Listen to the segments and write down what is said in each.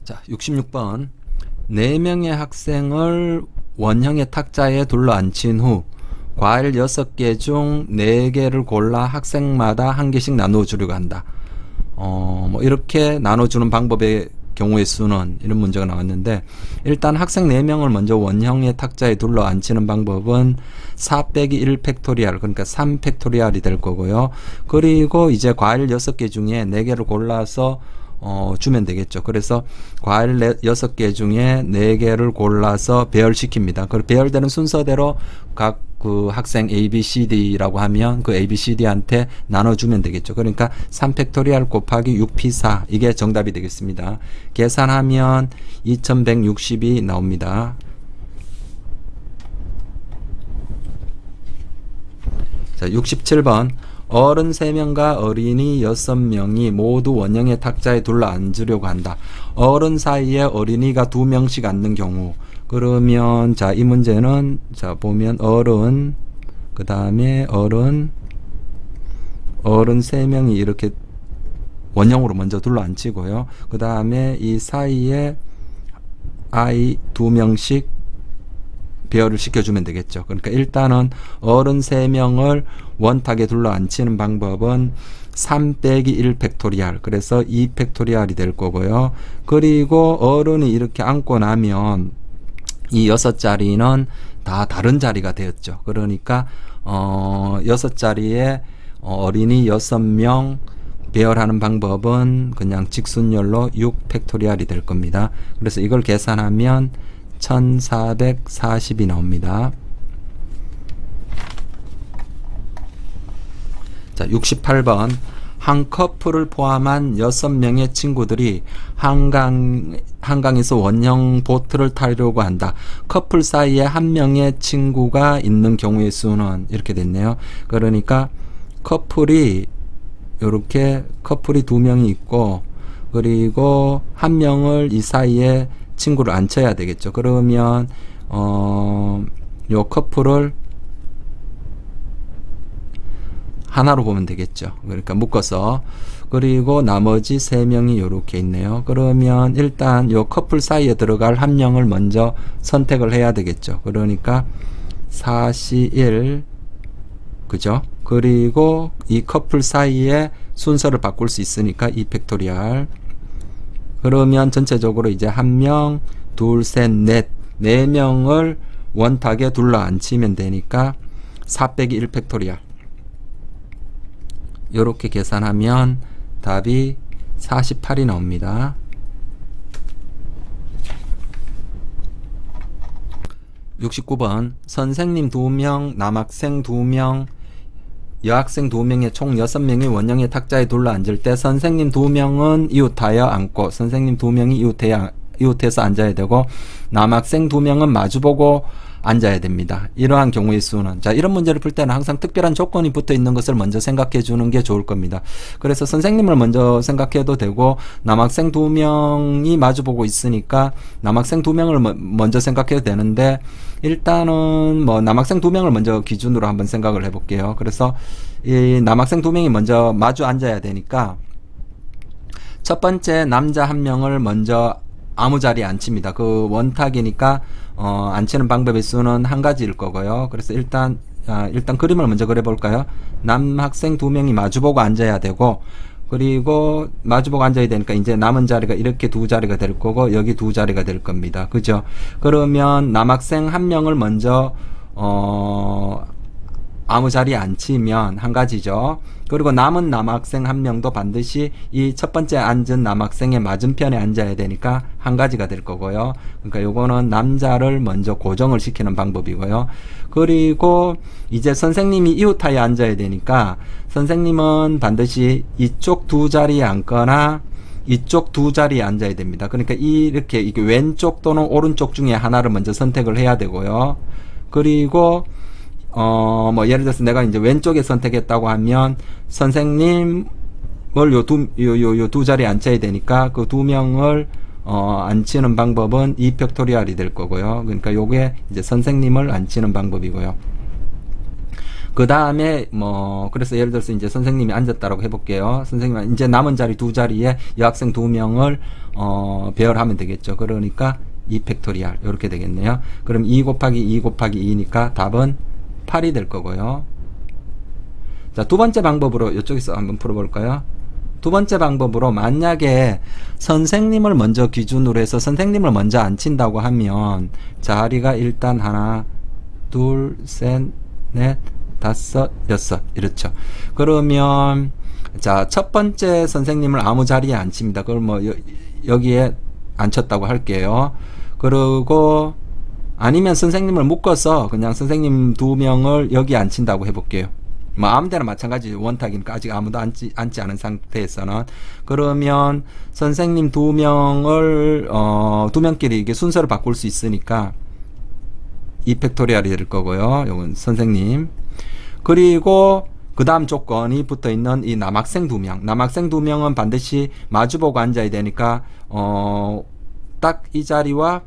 자, 66번. 4명의 학생을 원형의 탁자에 둘러앉힌 후 과일 6개 중 4개를 골라 학생마다 한 개씩 나눠주려고 한다. 이렇게 나눠주는 방법의 경우의 수는 이런 문제가 나왔는데, 일단 학생 4명을 먼저 원형의 탁자에 둘러앉히는 방법은 4 빼기 1 팩토리얼, 그러니까 3 팩토리얼이 될 거고요. 그리고 이제 과일 6개 중에 4개를 골라서 주면 되겠죠. 그래서 과일 6개 중에 4개를 골라서 배열시킵니다. 그 배열되는 순서대로 각 그 학생 A, B, C, D라고 하면 그 A, B, C, D한테 나눠주면 되겠죠. 그러니까 3팩토리얼 곱하기 6P4 이게 정답이 되겠습니다. 계산하면 2160이 나옵니다. 자, 67번. 어른 3명과 어린이 6명이 모두 원형의 탁자에 둘러앉으려고 한다. 어른 사이에 어린이가 2명씩 앉는 경우, 그러면 자, 이 문제는 자 보면 어른, 그 다음에 어른 3명이 이렇게 원형으로 먼저 둘러앉히고요. 그 다음에 이 사이에 아이 2명씩 배열을 시켜주면 되겠죠. 그러니까 일단은 어른 3명을 원탁에 둘러앉히는 방법은 3 빼기 1 팩토리얼, 그래서 2 팩토리얼이 될 거고요. 그리고 어른이 이렇게 앉고 나면 이 6자리는 다 다른 자리가 되었죠. 그러니까 6자리에 어린이 6명 배열하는 방법은 그냥 직순열로 6 팩토리얼이 될 겁니다. 그래서 이걸 계산하면 1440이 나옵니다. 자, 68번. 한 커플을 포함한 6명의 친구들이 한강에서 원형 보트를 타려고 한다. 커플 사이에 한 명의 친구가 있는 경우의 수는 이렇게 됐네요. 그러니까 커플이 이렇게 커플이 2명이 있고, 그리고 한 명을 이 사이에 친구를 앉혀야 되겠죠. 그러면 요 커플을 하나로 보면 되겠죠. 그러니까 묶어서, 그리고 나머지 3명이 이렇게 있네요. 그러면 일단 요 커플 사이에 들어갈 한 명을 먼저 선택을 해야 되겠죠. 그러니까 41, 그죠? 그리고 이 커플 사이에 순서를 바꿀 수 있으니까 2 팩토리얼. 그러면 전체적으로 이제 1명, 둘, 셋, 넷, 4명을 원탁에 둘러앉히면 되니까 4 빼기 1 팩토리얼. 요렇게 계산하면 답이 48이 나옵니다. 69번. 선생님 2명, 남학생 2명, 여학생 2명의 총 6명이 원형의 탁자에 둘러앉을 때 선생님 2명은 이웃하여 앉고 선생님 2명이 이웃해서 앉아야 되고 남학생 2명은 마주보고 앉아야 됩니다. 이러한 경우의 수는, 자, 이런 문제를 풀 때는 항상 특별한 조건이 붙어 있는 것을 먼저 생각해 주는 게 좋을 겁니다. 그래서 선생님을 먼저 생각해도 되고 남학생 2명이 마주보고 있으니까 남학생 2명을 먼저 생각해도 되는데, 일단은 남학생 2명을 먼저 기준으로 한번 생각을 해볼게요. 그래서 이 남학생 2명이 먼저 마주 앉아야 되니까 첫 번째 남자 1명을 먼저 아무 자리에 앉힙니다. 그 원탁이니까 앉히는 방법의 수는 한 가지일 거고요. 그래서 일단 그림을 먼저 그려볼까요? 남학생 2명이 마주보고 앉아야 되고, 그리고 마주보고 앉아야 되니까 이제 남은 자리가 이렇게 2자리가 될 거고 여기 2자리가 될 겁니다. 그죠? 그러면 남학생 1명을 먼저 아무 자리에 앉히면 한 가지죠. 그리고 남은 남학생 1명도 반드시 이 첫 번째 앉은 남학생의 맞은편에 앉아야 되니까 한 가지가 될 거고요. 그러니까 요거는 남자를 먼저 고정을 시키는 방법이고요. 그리고 이제 선생님이 이웃하에 앉아야 되니까 선생님은 반드시 이쪽 2자리에 앉거나 이쪽 2자리에 앉아야 됩니다. 그러니까 이렇게 이게 왼쪽 또는 오른쪽 중에 하나를 먼저 선택을 해야 되고요. 그리고 예를 들어서 내가 이제 왼쪽에 선택했다고 하면 선생님을 요 두 자리에 앉혀야 되니까 그 2명을 앉히는 방법은 2 팩토리얼이 될 거고요. 그러니까 요게 이제 선생님을 앉히는 방법이고요. 그 다음에 뭐 그래서 예를 들어서 이제 선생님이 앉았다라고 해볼게요. 선생님 이제 남은 자리 두 자리에 여학생 두 명을 배열하면 되겠죠. 그러니까 2 팩토리얼 이렇게 되겠네요. 그럼 2 곱하기 2 곱하기 2니까 답은 8이 될 거고요. 자, 두 번째 방법으로 이쪽에서 한번 풀어볼까요? 두 번째 방법으로 만약에 선생님을 먼저 기준으로 해서 선생님을 먼저 안 친다고 하면 자리가 일단 하나, 둘, 셋, 넷, 다섯, 여섯 이렇죠. 그러면 자, 첫 번째 선생님을 아무 자리에 안 칩니다. 그걸 뭐 여기에 앉혔다고 할게요. 그리고 아니면 선생님을 묶어서 그냥 선생님 두 명을 여기 앉힌다고 해볼게요. 뭐 아무 데나 마찬가지 원탁이니까 아직 아무도 앉지 않은 상태에서는. 그러면 선생님 두 명을 두 명끼리 이게 순서를 바꿀 수 있으니까 2 팩토리얼이 될 거고요. 요건 선생님. 그리고 그 다음 조건이 붙어 있는 이 남학생 2명. 남학생 2명은 반드시 마주보고 앉아야 되니까 딱 이 자리와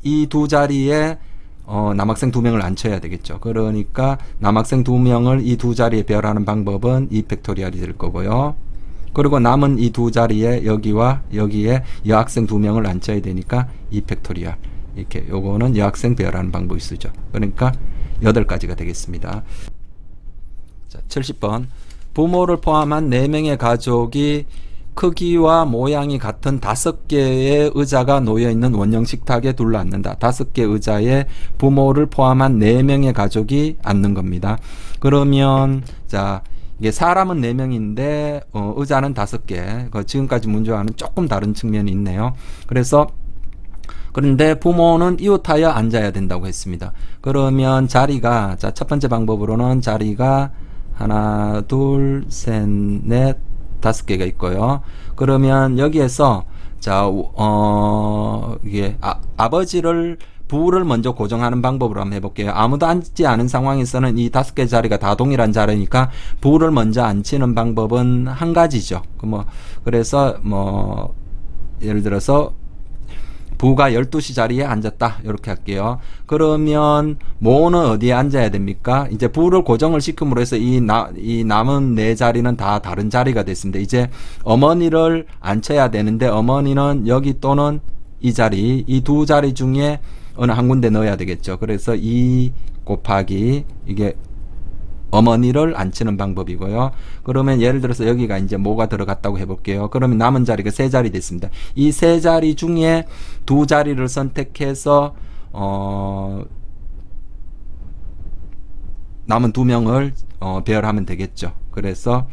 이 두 자리에 남학생 2명을 앉혀야 되겠죠. 그러니까 남학생 2명을 이 두 자리에 배열하는 방법은 2 팩토리얼이 될 거고요. 그리고 남은 이 두 자리에 여기와 여기에 여학생 2명을 앉혀야 되니까 2 팩토리얼. 이렇게 요거는 여학생 배열하는 방법이 쓰죠. 그러니까 8가지가 되겠습니다. 자, 70번. 부모를 포함한 4명의 가족이 크기와 모양이 같은 5개의 의자가 놓여있는 원형 식탁에 둘러앉는다. 5개의 의자에 부모를 포함한 4명의 가족이 앉는 겁니다. 그러면 자, 이게 사람은 4명인데 의자는 5개. 지금까지 문제와는 조금 다른 측면이 있네요. 그런데 부모는 이웃하여 앉아야 된다고 했습니다. 그러면 자리가 자, 첫 번째 방법으로는 자리가 하나, 둘, 셋, 넷, 5개가 있고요. 그러면 여기에서 자, 이게 아버지를 부를 먼저 고정하는 방법으로 한번 해볼게요. 아무도 앉지 않은 상황에서는 이 5개 자리가 다 동일한 자리니까 부를 먼저 앉히는 방법은 한 가지죠. 그래서 뭐 예를 들어서 부가 12시 자리에 앉았다. 이렇게 할게요. 그러면 모는 어디에 앉아야 됩니까? 이제 부를 고정을 시킴으로 해서 이 남은 4자리는 다 다른 자리가 됐습니다. 이제 어머니를 앉혀야 되는데 어머니는 여기 또는 이 자리, 이 두 자리 중에 어느 한 군데 넣어야 되겠죠. 그래서 2 곱하기 이게 어머니를 앉히는 방법이고요. 그러면 예를 들어서 여기가 이제 뭐가 들어갔다고 해볼게요. 그러면 남은 자리가 3자리 됐습니다. 이 3자리 중에 2자리를 선택해서 남은 2명을 배열하면 되겠죠. 그래서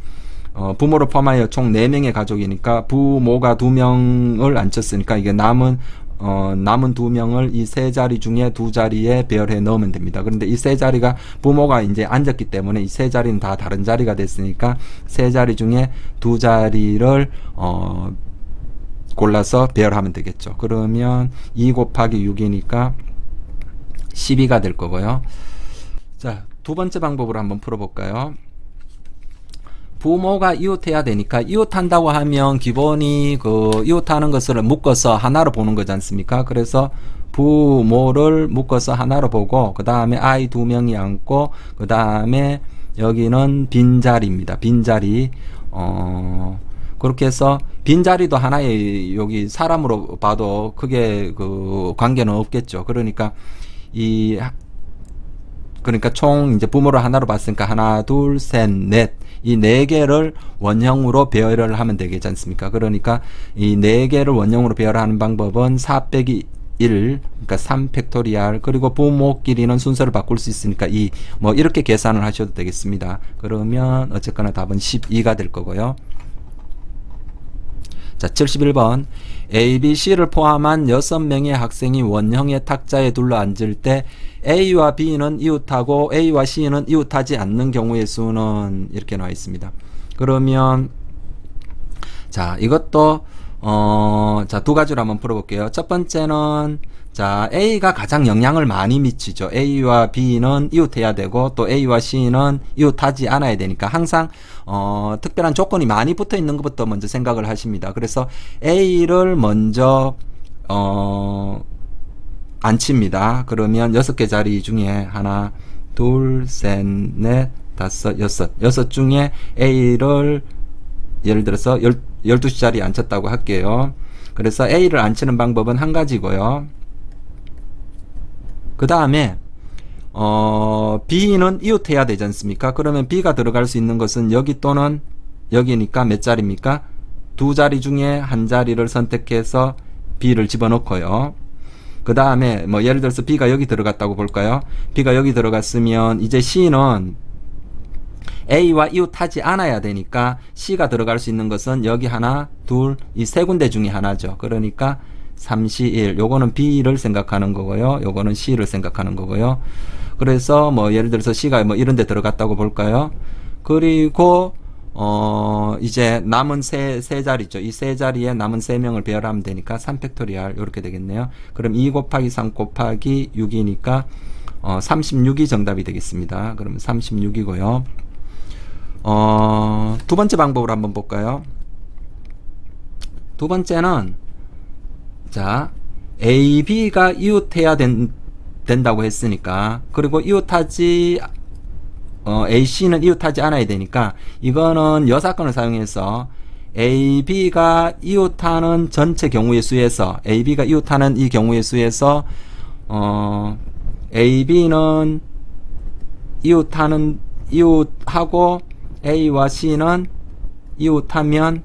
부모를 포함하여 총 4명의 가족이니까 부모가 2명을 앉혔으니까 이게 남은 2명을 이 3자리 중에 2자리에 배열해 넣으면 됩니다. 그런데 이 3자리가 부모가 이제 앉았기 때문에 이 3자리는 다 다른 자리가 됐으니까 3자리 중에 2자리를 골라서 배열하면 되겠죠. 그러면 2 곱하기 6이니까 12가 될 거고요. 자, 두 번째 방법으로 한번 풀어볼까요? 부모가 이웃해야 되니까 이웃한다고 하면 기본이 이웃하는 것을 묶어서 하나로 보는 거지 않습니까? 그래서 부모를 묶어서 하나로 보고 그 다음에 아이 2명이 앉고 그 다음에 여기는 빈자리입니다. 빈자리. 그렇게 해서 빈자리도 하나의 여기 사람으로 봐도 크게 관계는 없겠죠. 그러니까 총 이제 부모를 하나로 봤으니까 하나, 둘, 셋, 넷. 이 4개를 원형으로 배열을 하면 되겠지 않습니까? 그러니까 이 4개를 원형으로 배열하는 방법은 4 빼기 1, 그러니까 3 팩토리얼, 그리고 부모끼리는 순서를 바꿀 수 있으니까 뭐 이렇게 계산을 하셔도 되겠습니다. 그러면 어쨌거나 답은 12가 될 거고요. 자, 71번. A, B, C를 포함한 6명의 학생이 원형의 탁자에 둘러앉을 때 A와 B는 이웃하고 A와 C는 이웃하지 않는 경우의 수는 이렇게 나와 있습니다. 그러면 자, 이것도 자, 2가지로 한번 풀어볼게요. 첫 번째는 자, A가 가장 영향을 많이 미치죠. A와 B는 이웃해야 되고 또 A와 C는 이웃하지 않아야 되니까 항상 특별한 조건이 많이 붙어 있는 것부터 먼저 생각을 하십니다. 그래서 A를 먼저 앉힙니다. 그러면 6개 자리 중에 하나, 둘, 셋, 넷, 다섯, 여섯. 여섯 중에 A를 예를 들어서 12시 자리에 앉혔다고 할게요. 그래서 A를 앉히는 방법은 한 가지고요. 그 다음에 B는 이웃해야 되지 않습니까? 그러면 B가 들어갈 수 있는 것은 여기 또는 여기니까 몇 자리입니까? 두 자리 중에 한 자리를 선택해서 B를 집어넣고요. 그 다음에 뭐 예를 들어서 B가 여기 들어갔다고 볼까요? B가 여기 들어갔으면 이제 C는 A와 이웃하지 않아야 되니까 C가 들어갈 수 있는 것은 여기 하나, 둘, 이 세 군데 중에 하나죠. 그러니까 3시 1. 요거는 B를 생각하는 거고요. 요거는 C를 생각하는 거고요. 그래서 뭐 예를 들어서 C가 뭐 이런 데 들어갔다고 볼까요? 그리고 이제 남은 세 자리죠. 이 세 자리에 남은 3명을 배열하면 되니까 3팩토리얼 이렇게 되겠네요. 그럼 2 곱하기 3 곱하기 6이니까 36이 정답이 되겠습니다. 그러면 36이고요. 두 번째 방법으로 한번 볼까요? 두 번째는 자, A, B가 이웃해야 된다고 했으니까, 그리고 이웃하지 A, C는 이웃하지 않아야 되니까 이거는 여사건을 사용해서 A, B가 이웃하는 전체 경우의 수에서 A, B가 이웃하는 이 경우의 수에서 A, B는 이웃하고 A와 C는 이웃하면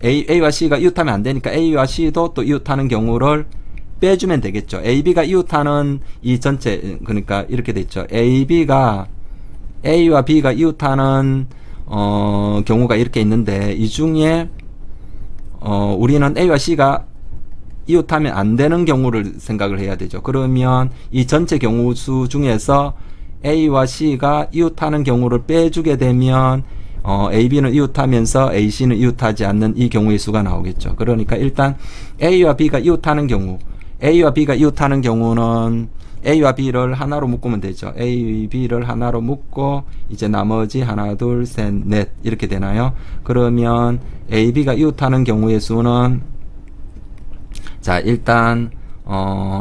A와 C가 이웃하면 안 되니까 A와 C도 또 이웃하는 경우를 빼주면 되겠죠. A, B가 이웃하는 이 전체, 그러니까 이렇게 됐죠. A와 B가 이웃하는 경우가 이렇게 있는데 이 중에 우리는 A와 C가 이웃하면 안 되는 경우를 생각을 해야 되죠. 그러면 이 전체 경우 수 중에서 A와 C가 이웃하는 경우를 빼주게 되면 A, B는 이웃하면서 A, C는 이웃하지 않는 이 경우의 수가 나오겠죠. 그러니까 일단 A와 B가 이웃하는 경우, A와 B가 이웃하는 경우는 A와 B를 하나로 묶으면 되죠. A, B를 하나로 묶고 이제 나머지 하나, 둘, 셋, 넷 이렇게 되나요? 그러면 A, B가 이웃하는 경우의 수는 자, 일단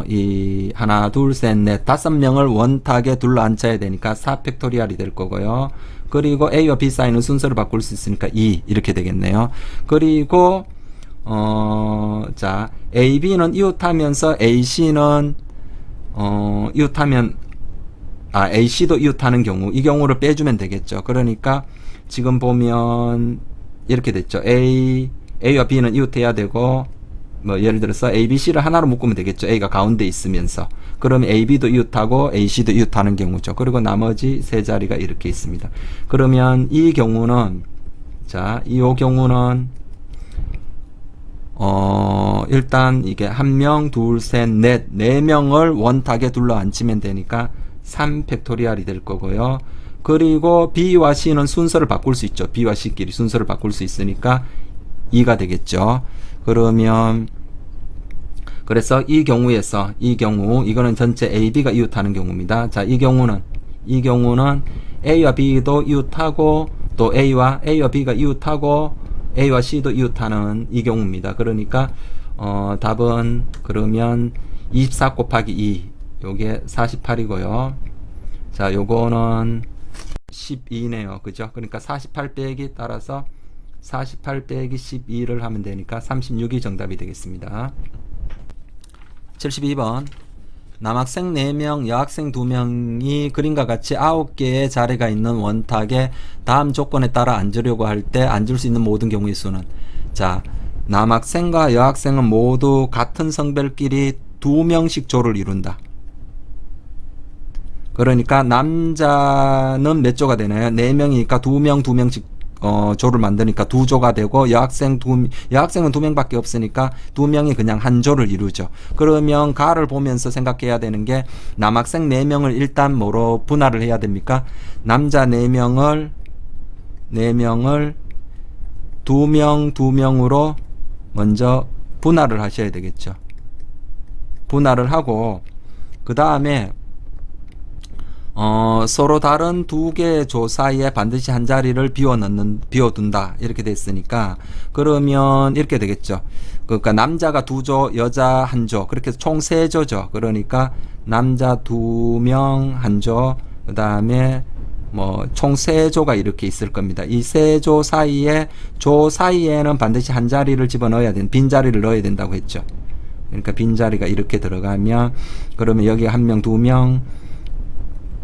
이 하나, 둘, 셋, 넷, 5명을 원탁에 둘러앉혀야 되니까 4팩토리얼이 될 거고요. 그리고 A와 B 사이는 순서를 바꿀 수 있으니까 2 이렇게 되겠네요. 그리고 자, A, B는 이웃하면서 A, C는 A, C도 이웃하는 경우, 이 경우를 빼주면 되겠죠. 그러니까 지금 보면 이렇게 됐죠. A와 B는 이웃해야 되고, 뭐 예를 들어서 A, B, C를 하나로 묶으면 되겠죠. A가 가운데 있으면서. 그러면 A, B도 이웃하고 A, C도 이웃하는 경우죠. 그리고 나머지 세 자리가 이렇게 있습니다. 그러면 이 경우는 자, 이 경우는 일단 이게 한 명, 둘, 셋, 넷, 4명을 원탁에 둘러 앉히면 되니까 3팩토리얼이 될 거고요. 그리고 B와 C는 순서를 바꿀 수 있죠. B와 C끼리 순서를 바꿀 수 있으니까 2가 되겠죠. 그러면 그래서 이 경우에서 이거는 전체 A, B가 이웃하는 경우입니다. 자, 이 경우는 A와 B도 이웃하고 또 A와 B가 이웃하고 A와 C도 이웃하는 이 경우입니다. 그러니까 답은 그러면 24 곱하기 2 요게 48이고요. 자, 요거는 12네요. 그죠? 그러니까 48 빼기 따라서 48 빼기 12를 하면 되니까 36이 정답이 되겠습니다. 72번 남학생 4명, 여학생 2명이 그림과 같이 9개의 자리가 있는 원탁에 다음 조건에 따라 앉으려고 할 때 앉을 수 있는 모든 경우의 수는 자, 남학생과 여학생은 모두 같은 성별끼리 2명씩 조를 이룬다. 그러니까 남자는 몇 조가 되나요? 4명이니까 2명씩 조를 만드니까 2조가 되고 여학생은 2명밖에 없으니까 2명이 그냥 한 조를 이루죠. 그러면 가를 보면서 생각해야 되는 게 남학생 4명을 일단 뭐로 분할을 해야 됩니까? 남자 4명을 2명으로 먼저 분할을 하셔야 되겠죠. 분할을 하고 그 다음에 서로 다른 2개의 조 사이에 반드시 한 자리를 비워둔다. 이렇게 됐으니까, 그러면 이렇게 되겠죠. 그러니까 남자가 2조, 여자 1조. 그렇게 총 3조죠. 그러니까 남자 2명 1조, 그 다음에 뭐 총 세 조가 이렇게 있을 겁니다. 이 세 조 사이에는 반드시 한 자리를 집어넣어야 되는, 빈 자리를 넣어야 된다고 했죠. 그러니까 빈 자리가 이렇게 들어가면, 그러면 여기 한 명, 두 명,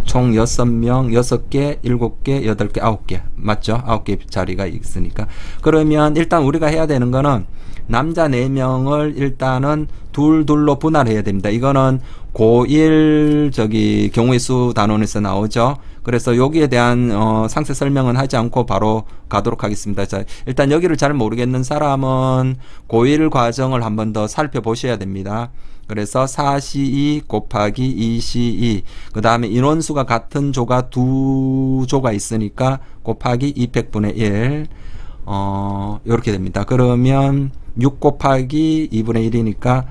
총 6명, 6개, 7개, 8개, 9개. 맞죠? 9개 자리가 있으니까. 그러면 일단 우리가 해야 되는 거는 남자 4명을 일단은 둘로 분할해야 됩니다. 이거는 고1 경우의 수 단원에서 나오죠. 그래서 여기에 대한 상세 설명은 하지 않고 바로 가도록 하겠습니다. 자, 일단 여기를 잘 모르겠는 사람은 고1 과정을 한 번 더 살펴보셔야 됩니다. 그래서 4C2 곱하기 2C2, 그 다음에 인원수가 같은 조가 두 조가 있으니까 곱하기 200분의 1, 요렇게 됩니다. 그러면 6 곱하기 2분의 1이니까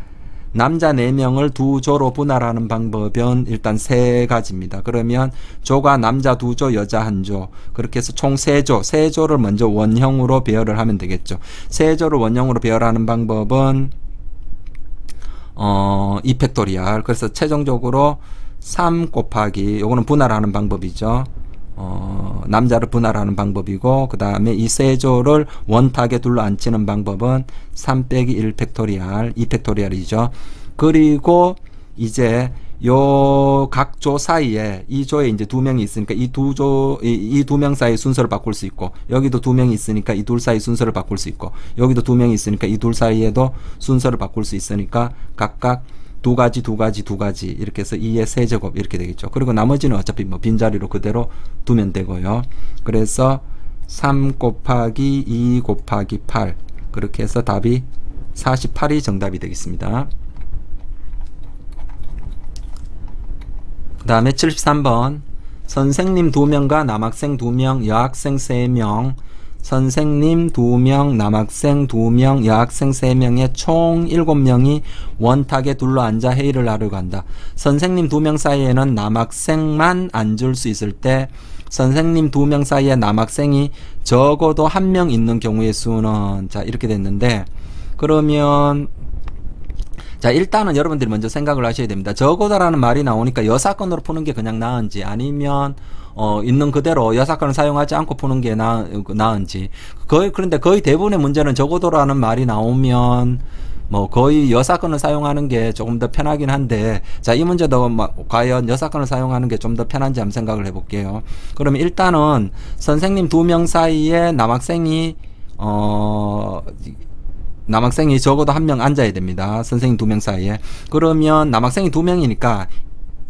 남자 4명을 두 조로 분할하는 방법은 일단 3가지입니다. 그러면 조가 남자 2조, 여자 1조. 그렇게 해서 총 3조, 3조를 먼저 원형으로 배열을 하면 되겠죠. 3조를 원형으로 배열하는 방법은 2팩토리얼. 그래서 최종적으로 3 곱하기, 요거는 분할하는 방법이죠. 남자를 분할하는 방법이고, 그 다음에 이 세조를 원탁에 둘러 앉히는 방법은 3 빼기 1 팩토리얼, 2 팩토리얼이죠. 그리고 이제 요 각 조 사이에, 이 조에 이제 2명이 있으니까 이 두 명 사이 순서를 바꿀 수 있고, 여기도 2명이 있으니까 이 둘 사이 순서를 바꿀 수 있고, 여기도 2명이 있으니까 이 둘 사이에도 순서를 바꿀 수 있으니까 각각 2가지 이렇게 해서 2의 세제곱 이렇게 되겠죠. 그리고 나머지는 어차피 뭐 빈자리로 그대로 두면 되고요. 그래서 3 곱하기 2 곱하기 8, 그렇게 해서 답이 48이 정답이 되겠습니다. 그 다음에 73번 선생님 2명과 남학생 2명, 여학생 3명, 선생님 2명, 남학생 2명, 여학생 3명의 총 7명이 원탁에 둘러앉아 회의를 하려고 한다. 선생님 2명 사이에는 남학생만 앉을 수 있을 때 선생님 2명 사이에 남학생이 적어도 1명 있는 경우의 수는, 자, 이렇게 됐는데, 그러면 자, 일단은 여러분들이 먼저 생각을 하셔야 됩니다. 적어도라는 말이 나오니까 여사건으로 푸는 게 그냥 나은지, 아니면 있는 그대로 여사건을 사용하지 않고 푸는 게 나은지. 그런데 거의 대부분의 문제는 적어도라는 말이 나오면 뭐 거의 여사건을 사용하는 게 조금 더 편하긴 한데, 자, 이 문제도 과연 여사건을 사용하는 게 좀 더 편한지 한번 생각을 해볼게요. 그러면 일단은 선생님 2명 사이에 남학생이 적어도 1명 앉아야 됩니다. 선생님 2명 사이에. 그러면 남학생이 2명이니까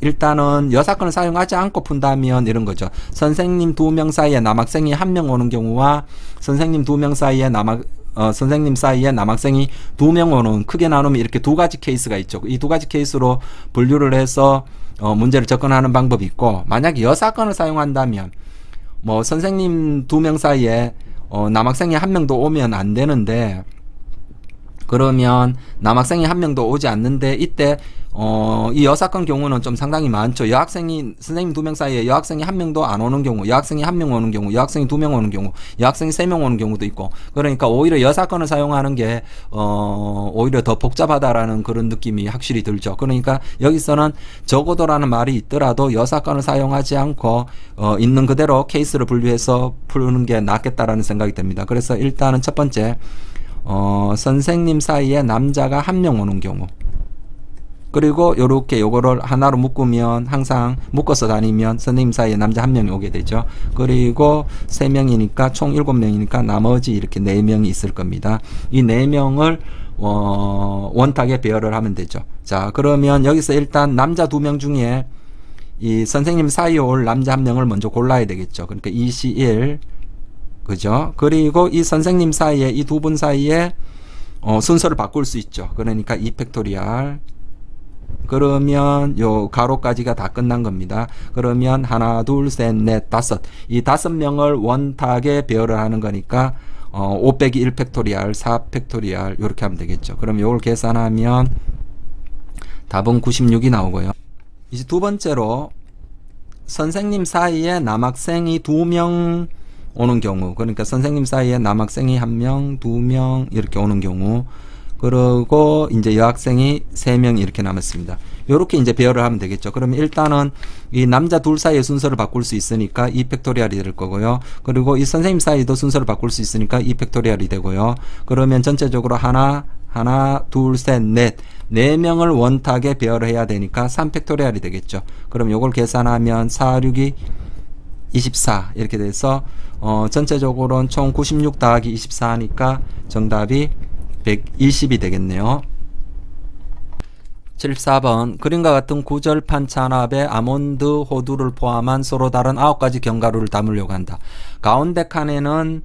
일단은 여사건을 사용하지 않고 푼다면 이런 거죠. 선생님 2명 사이에 남학생이 1명 오는 경우와 선생님 2명 사이에 선생님 사이에 남학생이 2명 오는, 크게 나누면 이렇게 2가지 케이스가 있죠. 이 2가지 케이스로 분류를 해서 문제를 접근하는 방법이 있고, 만약에 여사건을 사용한다면 뭐 선생님 2명 사이에 남학생이 1명도 오면 안 되는데, 그러면 남학생이 1명도 오지 않는데, 이때 이 여사건 경우는 좀 상당히 많죠. 선생님 2명 사이에 여학생이 1명도 안 오는 경우, 여학생이 1명 오는 경우, 여학생이 2명 오는 경우, 여학생이 3명 오는 경우도 있고, 그러니까 오히려 여사건을 사용하는 게 오히려 더 복잡하다라는 그런 느낌이 확실히 들죠. 그러니까 여기서는 적어도라는 말이 있더라도 여사건을 사용하지 않고 있는 그대로 케이스를 분류해서 푸는 게 낫겠다라는 생각이 듭니다. 그래서 일단은 첫 번째, 선생님 사이에 남자가 1명 오는 경우, 그리고 요렇게 요거를 하나로 묶으면, 항상 묶어서 다니면 선생님 사이에 남자 1명이 오게 되죠. 그리고 3명이니까 총 7명이니까 나머지 이렇게 4명이 있을 겁니다. 이 4명을 원탁에 배열을 하면 되죠. 자, 그러면 여기서 일단 남자 2명 중에 이 선생님 사이에 올 남자 1명을 먼저 골라야 되겠죠. 그러니까 2C1, 그죠? 그리고 이 선생님 사이에, 이 두 분 사이에 순서를 바꿀 수 있죠. 그러니까 2 팩토리얼. 그러면 요 가로까지가 다 끝난 겁니다. 그러면 하나, 둘, 셋, 넷, 다섯. 이 5명을 원탁에 배열을 하는 거니까 5 빼기 1 팩토리얼, 4 팩토리얼 이렇게 하면 되겠죠. 그럼 요걸 계산하면 답은 96이 나오고요. 이제 두 번째로 선생님 사이에 남학생이 2명 오는 경우, 그러니까 선생님 사이에 남학생이 1명, 2명 이렇게 오는 경우, 그리고 이제 여학생이 3명 이렇게 남았습니다. 요렇게 이제 배열을 하면 되겠죠. 그러면 일단은 이 남자 둘 사이의 순서를 바꿀 수 있으니까 2팩토리얼이 될 거고요. 그리고 이 선생님 사이도 순서를 바꿀 수 있으니까 2팩토리얼이 되고요. 그러면 전체적으로 하나, 둘, 셋, 넷. 4명을 원탁에 배열을 해야 되니까 3팩토리얼이 되겠죠. 그럼 요걸 계산하면 4, 6이 24 이렇게 돼서 전체적으로는 총 96 더하기 24 하니까 정답이 120이 되겠네요. 74번 그림과 같은 구절판 찬압에 아몬드, 호두를 포함한 서로 다른 9가지 견과류를 담으려고 한다. 가운데 칸에는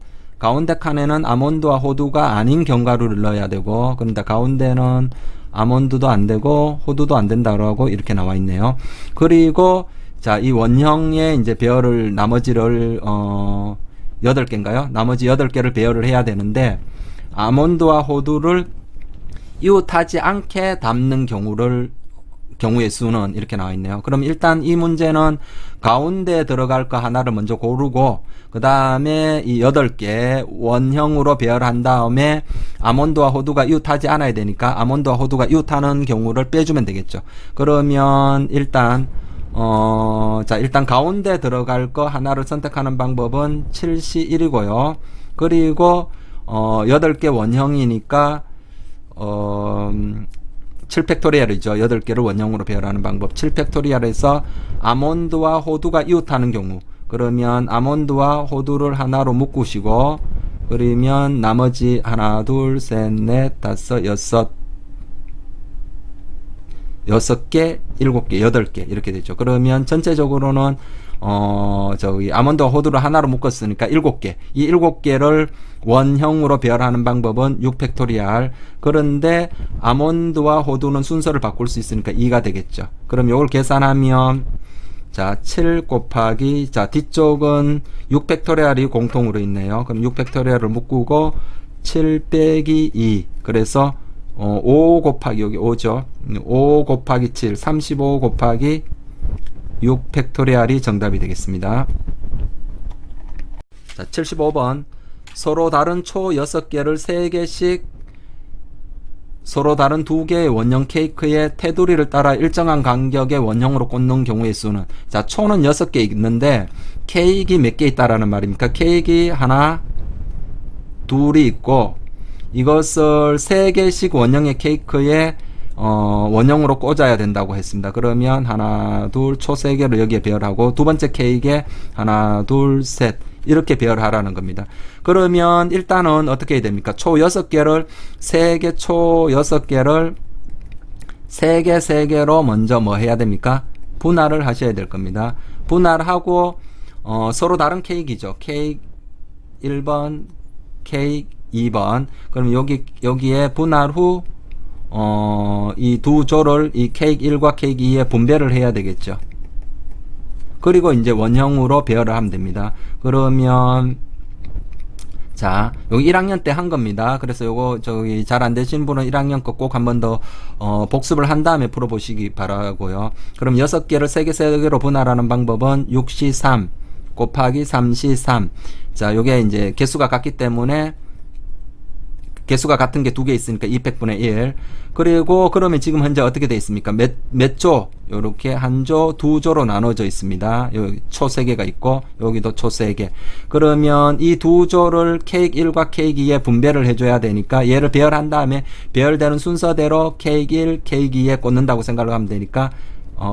아몬드와 호두가 아닌 견과류를 넣어야 되고, 그런데 가운데는 아몬드도 안 되고 호두도 안 된다고 이렇게 나와 있네요. 그리고 자, 이 원형의 이제 배열을 나머지를 8개인가요? 나머지 8개를 배열을 해야 되는데 아몬드와 호두를 이웃하지 않게 담는 경우의 수는 이렇게 나와 있네요. 그럼 일단 이 문제는 가운데 들어갈 거 하나를 먼저 고르고 그 다음에 이 8개 원형으로 배열한 다음에 아몬드와 호두가 이웃하지 않아야 되니까 아몬드와 호두가 이웃하는 경우를 빼주면 되겠죠. 그러면 일단 일단 가운데 들어갈 거 하나를 선택하는 방법은 7C1이고요. 그리고 8개 원형이니까 7팩토리얼이죠. 8개를 원형으로 배열하는 방법. 7팩토리얼에서 아몬드와 호두가 이웃하는 경우, 그러면 아몬드와 호두를 하나로 묶으시고, 그러면 나머지 하나, 둘, 셋, 넷, 다섯, 여섯, 6개, 7개, 8개 이렇게 되죠. 그러면 전체적으로는 아몬드와 호두를 하나로 묶었으니까 7개. 이 7개를 원형으로 배열하는 방법은 6팩토리얼. 그런데 아몬드와 호두는 순서를 바꿀 수 있으니까 2가 되겠죠. 그럼 이걸 계산하면 자, 7 곱하기 자, 뒤쪽은 6팩토리얼이 공통으로 있네요. 그럼 6팩토리얼을 묶고 7 빼기 2. 그래서 5 곱하기 여기 5죠. 5 곱하기 7, 35 곱하기 6 팩토리얼이 정답이 되겠습니다. 자, 75번 서로 다른 초 6개를 3개씩 서로 다른 2개의 원형 케이크의 테두리를 따라 일정한 간격의 원형으로 꽂는 경우의 수는, 자, 초는 6개 있는데 케이크 몇 개 있다라는 말입니까? 케이크 하나, 둘이 있고 이것을 3개씩 원형의 케이크에 원형으로 꽂아야 된다고 했습니다. 그러면 하나, 둘, 초 3개를 여기에 배열하고 두 번째 케이크에 하나, 둘, 셋 이렇게 배열하라는 겁니다. 그러면 일단은 어떻게 해야 됩니까? 초 6개를 3개 초 6개를 3개로 먼저 뭐 해야 됩니까? 분할을 하셔야 될 겁니다. 분할하고 서로 다른 케이크이죠. 케이크 1번, 케이크 2번. 그럼 여기에 분할 후 이 두 조를 이 케이크 1과 케이크 2에 분배를 해야 되겠죠. 그리고 이제 원형으로 배열을 하면 됩니다. 그러면 자, 여기 1학년 때 한 겁니다. 그래서 요거 저기 잘 안 되신 분은 1학년 거 꼭 한 번 더 복습을 한 다음에 풀어보시기 바라고요. 그럼 6개를 3개로 분할하는 방법은 6C3 곱하기 3C3. 자, 요게 이제 개수가 같기 때문에 개수가 같은 게 2개 있으니까 200분의 1. 그리고 그러면 지금 현재 어떻게 되어 있습니까? 몇 조? 요렇게 한 조, 두 조로 나눠져 있습니다. 여기 초 3개가 있고 여기도 초 3개. 그러면 이 두 조를 케이크 1과 케이크 2에 분배를 해줘야 되니까 얘를 배열한 다음에 배열되는 순서대로 케이크 1, 케이크 2에 꽂는다고 생각을 하면 되니까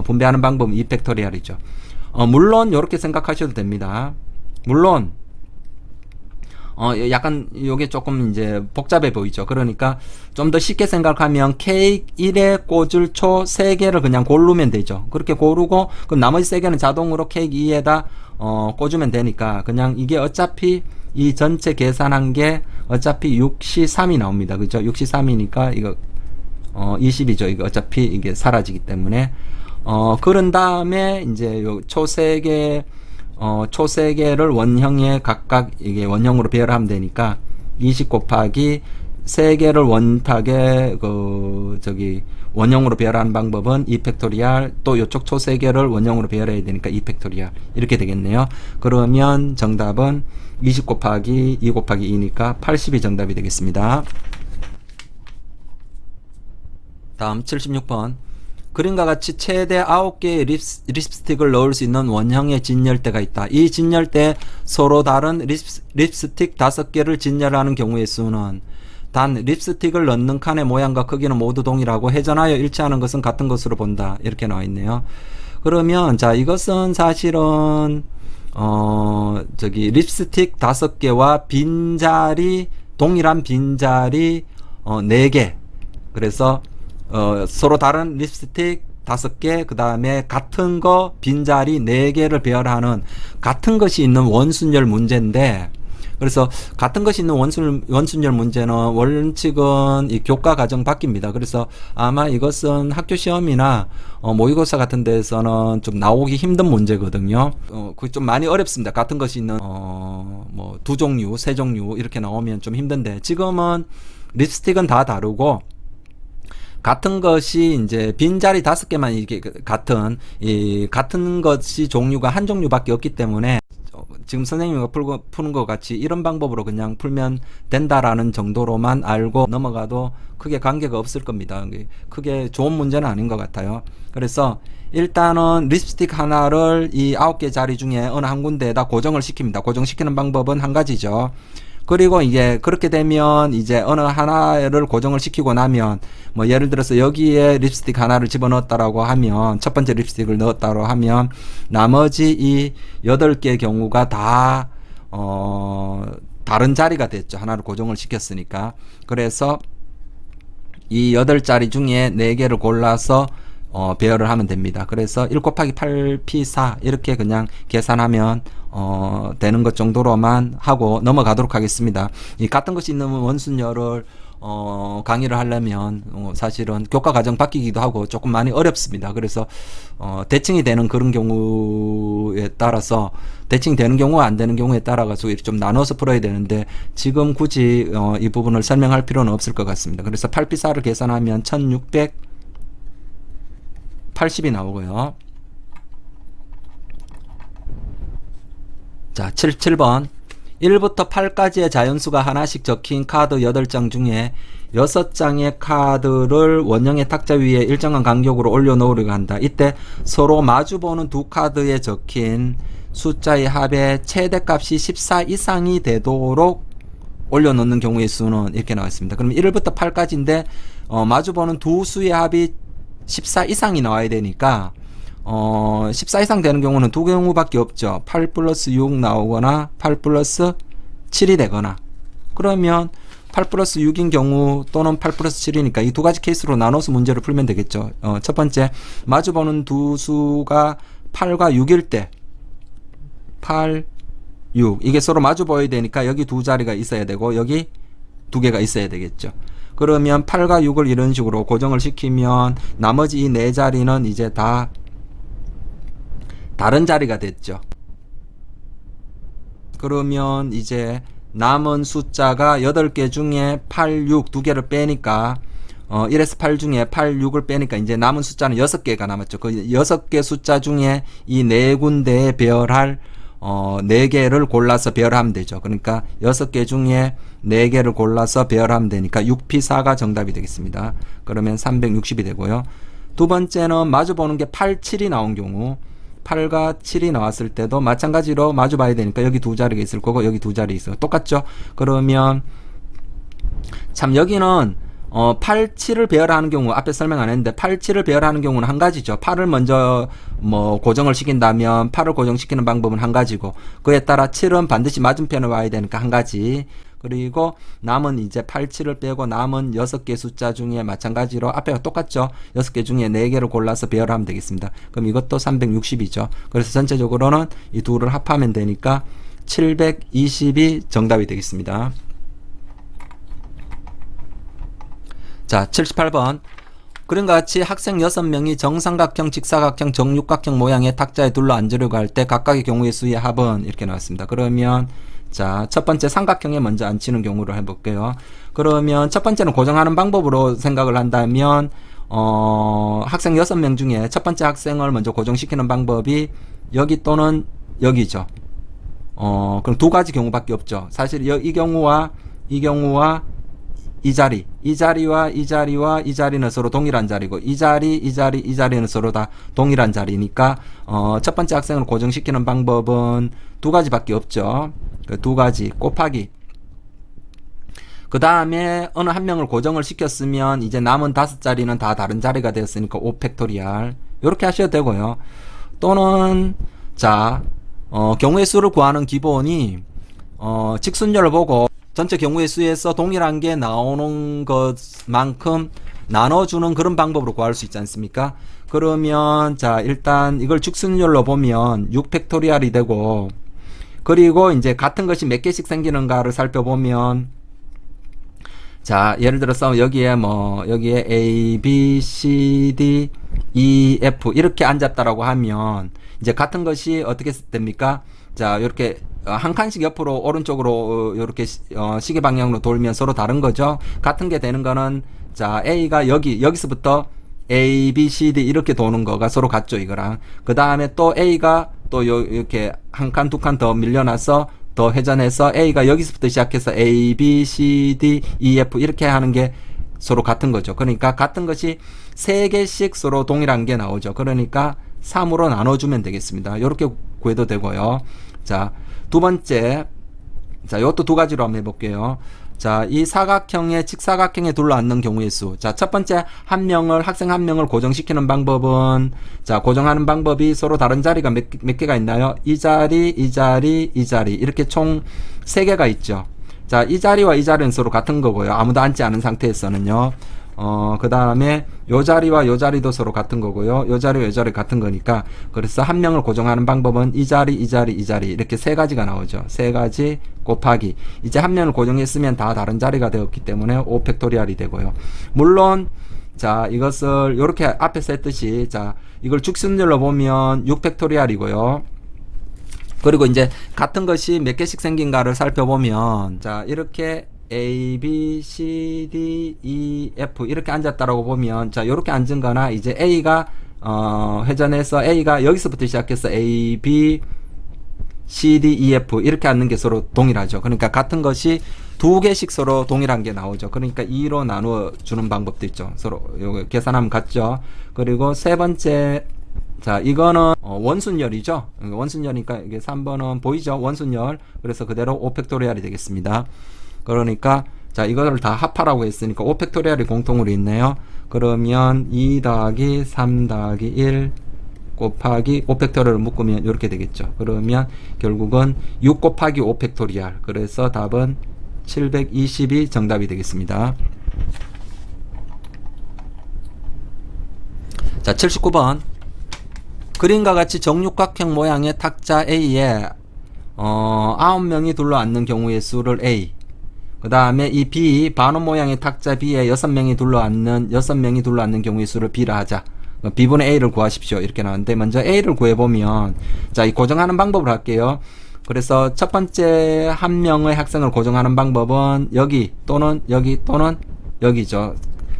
분배하는 방법은 2팩토리얼이죠. 물론 이렇게 생각하셔도 됩니다. 물론 약간 요게 조금 이제 복잡해 보이죠. 그러니까 좀 더 쉽게 생각하면 케이크 1에 꽂을 초 3개를 그냥 고르면 되죠. 그렇게 고르고 그럼 나머지 3개는 자동으로 케이크 2에다 꽂으면 되니까 그냥 이게 어차피 이 전체 계산한 게 어차피 6C3이 나옵니다. 그죠? 6C3이니까 이거 20이죠. 이거 어차피 이게 사라지기 때문에 그런 다음에 이제 요 초 3개 초 3개를 원형에 각각 이게 원형으로 배열하면 되니까 20 곱하기 3개를 원탁에 원형으로 배열하는 방법은 2팩토리얼, 또 이쪽 초 3개를 원형으로 배열해야 되니까 2팩토리얼 이렇게 되겠네요. 그러면 정답은 20 곱하기 2 곱하기 2니까 80이 정답이 되겠습니다. 다음 76번 그림과 같이 최대 9개의 립스틱을 넣을 수 있는 원형의 진열대가 있다. 이 진열대 서로 다른 립스틱 5개를 진열하는 경우의 수는 단 립스틱을 넣는 칸의 모양과 크기는 모두 동일하고 회전하여 일치하는 것은 같은 것으로 본다. 이렇게 나와 있네요. 그러면 자, 이것은 사실은 립스틱 5개와 빈자리, 동일한 빈자리 4개. 그래서 서로 다른 립스틱 5개, 그 다음에 같은 거 빈자리 4개를 배열하는 같은 것이 있는 원순열 문제인데, 그래서 같은 것이 있는 원순열 문제는 원칙은 이 교과 과정 바뀝니다. 그래서 아마 이것은 학교 시험이나 모의고사 같은 데서는 좀 나오기 힘든 문제거든요. 그게 좀 많이 어렵습니다. 같은 것이 있는 뭐 2종류, 3종류 이렇게 나오면 좀 힘든데, 지금은 립스틱은 다 다르고 같은 것이 이제 빈자리 5개만 이게 같은 것이 종류가 한 종류밖에 없기 때문에 지금 선생님이 푸는 것 같이 이런 방법으로 그냥 풀면 된다라는 정도로만 알고 넘어가도 크게 관계가 없을 겁니다. 크게 좋은 문제는 아닌 것 같아요. 그래서 일단은 립스틱 하나를 이 9개 자리 중에 어느 한 군데에다 고정을 시킵니다. 고정시키는 방법은 한 가지죠. 그리고 이제 그렇게 되면 이제 어느 하나를 고정을 시키고 나면 뭐 예를 들어서 여기에 립스틱 하나를 집어넣었다라고 하면, 첫 번째 립스틱을 넣었다고 하면 나머지 이 8개의 경우가 다 다른 자리가 됐죠. 하나를 고정을 시켰으니까. 그래서 이 8자리 중에 4개를 골라서 배열을 하면 됩니다. 그래서 1 곱하기 8p4 이렇게 그냥 계산하면 되는 것 정도로만 하고 넘어가도록 하겠습니다. 이 같은 것이 있는 원순열을 강의를 하려면 사실은 교과 과정 바뀌기도 하고 조금 많이 어렵습니다. 그래서 대칭이 되는 그런 경우에 따라서, 대칭이 되는 경우와 안 되는 경우에 따라서 이렇게 좀 나눠서 풀어야 되는데 지금 굳이 이 부분을 설명할 필요는 없을 것 같습니다. 그래서 8p4를 계산하면 1680이 나오고요. 자, 7번 1부터 8까지의 자연수가 하나씩 적힌 카드 8장 중에 6장의 카드를 원형의 탁자 위에 일정한 간격으로 올려놓으려고 한다. 이때 서로 마주보는 두 카드에 적힌 숫자의 합의 최대값이 14 이상이 되도록 올려놓는 경우의 수는 이렇게 나왔습니다. 그럼 1부터 8까지인데 마주보는 두 수의 합이 14 이상이 나와야 되니까 14 이상 되는 경우는 두 경우밖에 없죠. 8 플러스 6 나오거나 8 플러스 7이 되거나. 그러면 8 플러스 6인 경우 또는 8 플러스 7이니까 이 두 가지 케이스로 나눠서 문제를 풀면 되겠죠. 첫 번째, 마주보는 두 수가 8과 6일 때 8, 6 이게 서로 마주 보여야 되니까 여기 두 자리가 있어야 되고 여기 두 개가 있어야 되겠죠. 그러면 8과 6을 이런 식으로 고정을 시키면 나머지 이 네 자리는 이제 다 다른 자리가 됐죠. 그러면 이제 남은 숫자가 8개 중에 8, 6 두 개를 빼니까 1에서 8 중에 8, 6을 빼니까 이제 남은 숫자는 6개가 남았죠. 그 6개 숫자 중에 이 네 군데에 배열할 4개를 골라서 배열하면 되죠. 그러니까 6개 중에 4개를 골라서 배열하면 되니까 6p4가 정답이 되겠습니다. 그러면 360이 되고요. 두 번째는 마주보는 게 8, 7이 나온 경우, 8과 7이 나왔을 때도 마찬가지로 마주 봐야 되니까 여기 두 자리가 있을 거고 여기 두 자리 있어요. 똑같죠? 그러면 참 여기는 8, 7을 배열하는 경우, 앞에 설명 안 했는데 8, 7을 배열하는 경우는 한 가지죠. 8을 먼저 뭐 고정을 시킨다면 8을 고정시키는 방법은 한 가지고, 그에 따라 7은 반드시 맞은편에 와야 되니까 한 가지. 그리고 남은 이제 8, 7을 빼고 남은 6개 숫자 중에 마찬가지로 앞에가 똑같죠. 6개 중에 4개를 골라서 배열하면 되겠습니다. 그럼 이것도 360이죠. 그래서 전체적으로는 이 둘을 합하면 되니까 720이 정답이 되겠습니다. 자, 78번. 그림과 같이 학생 6명이 정삼각형, 직사각형, 정육각형 모양의 탁자에 둘러앉으려고 할 때 각각의 경우의 수의 합은 이렇게 나왔습니다. 그러면 자, 첫 번째 삼각형에 먼저 앉히는 경우를 해볼게요. 그러면 첫 번째는 고정하는 방법으로 생각을 한다면 학생 6명 중에 첫 번째 학생을 먼저 고정시키는 방법이 여기 또는 여기죠. 그럼 두 가지 경우밖에 없죠. 사실 이 경우와 이 자리와 이 자리와 이 자리는 서로 동일한 자리고 이 자리는 서로 다 동일한 자리니까 첫 번째 학생을 고정시키는 방법은 두 가지밖에 없죠. 그 두 가지 곱하기. 그 다음에 어느 한 명을 고정을 시켰으면 이제 남은 5자리는 다 다른 자리가 되었으니까 5팩토리알 이렇게 하셔도 되고요. 또는 자 경우의 수를 구하는 기본이 직순열을 보고 전체 경우의 수에서 동일한 게 나오는 것만큼 나눠주는 그런 방법으로 구할 수 있지 않습니까? 그러면 자 일단 이걸 직순열로 보면 6팩토리알이 되고 그리고 이제 같은 것이 몇 개씩 생기는가를 살펴보면 자 예를 들어서 여기에 여기에 A, B, C, D, E, F 이렇게 앉았다라고 하면 이제 같은 것이 어떻게 됩니까? 자 이렇게 한 칸씩 옆으로 오른쪽으로 이렇게 시계 방향으로 돌면 서로 다른 거죠. 같은 게 되는 거는 자 A가 여기서부터 A, B, C, D 이렇게 도는 거가 서로 같죠 이거랑. 그 다음에 또 A가 또 이렇게 한 칸 두 칸 더 밀려나서 더 회전해서 A가 여기서부터 시작해서 A, B, C, D, E, F 이렇게 하는 게 서로 같은 거죠. 그러니까 같은 것이 3개씩 서로 동일한 게 나오죠. 그러니까 3으로 나눠주면 되겠습니다. 이렇게 구해도 되고요. 자, 두 번째, 자, 이것도 두 가지로 한번 해볼게요. 자, 이 사각형에 직사각형에 둘러앉는 경우의 수. 자, 첫 번째 학생 한 명을 고정시키는 방법은 자, 고정하는 방법이 서로 다른 자리가 몇 개가 있나요? 이 자리, 이 자리, 이 자리. 이렇게 총 3개가 있죠. 자, 이 자리와 이 자리는 서로 같은 거고요. 아무도 앉지 않은 상태에서는요. 그 다음에 요 자리와 요 자리도 서로 같은 거고요. 요 자리와 요 자리 같은 거니까 그래서 한 명을 고정하는 방법은 이 자리, 이 자리, 이 자리 이렇게 3가지가 나오죠. 3가지 곱하기 이제 한 명을 고정했으면 다 다른 자리가 되었기 때문에 5팩토리알이 되고요. 물론 자 이것을 이렇게 앞에서 했듯이 자 이걸 직순열로 보면 6팩토리알이고요. 그리고 이제 같은 것이 몇 개씩 생긴가를 살펴보면 자 이렇게 A, B, C, D, E, F 이렇게 앉았다라고 보면 자 이렇게 앉은 거나 이제 A가 회전해서 A가 여기서부터 시작해서 A, B, C, D, E, F 이렇게 앉는 게 서로 동일하죠. 그러니까 같은 것이 2개씩 서로 동일한 게 나오죠. 그러니까 2로 나누어 주는 방법도 있죠. 서로 요거 계산하면 같죠. 그리고 세 번째 자 이거는 원순열이죠. 원순열이니까 이게 3번은 보이죠? 원순열. 그래서 그대로 5팩토리알이 되겠습니다. 그러니까 자 이거를 다 합하라고 했으니까 5팩토리알이 공통으로 있네요. 그러면 2 더하기 3 더하기 1 곱하기 5팩토리알을 묶으면 이렇게 되겠죠. 그러면 결국은 6 곱하기 5팩토리알. 그래서 답은 720이 정답이 되겠습니다. 자 79번 그림과 같이 정육각형 모양의 탁자 A에 9명이 둘러앉는 경우의 수를 A 그 다음에 이 B 반원 모양의 탁자 B에 6명이 둘러앉는 경우의 수를 B라 하자. B분의 A를 구하십시오. 이렇게 나왔는데 먼저 A를 구해보면 자 이 고정하는 방법을 할게요. 그래서 첫 번째 한 명의 학생을 고정하는 방법은 여기 또는 여기 또는 여기죠.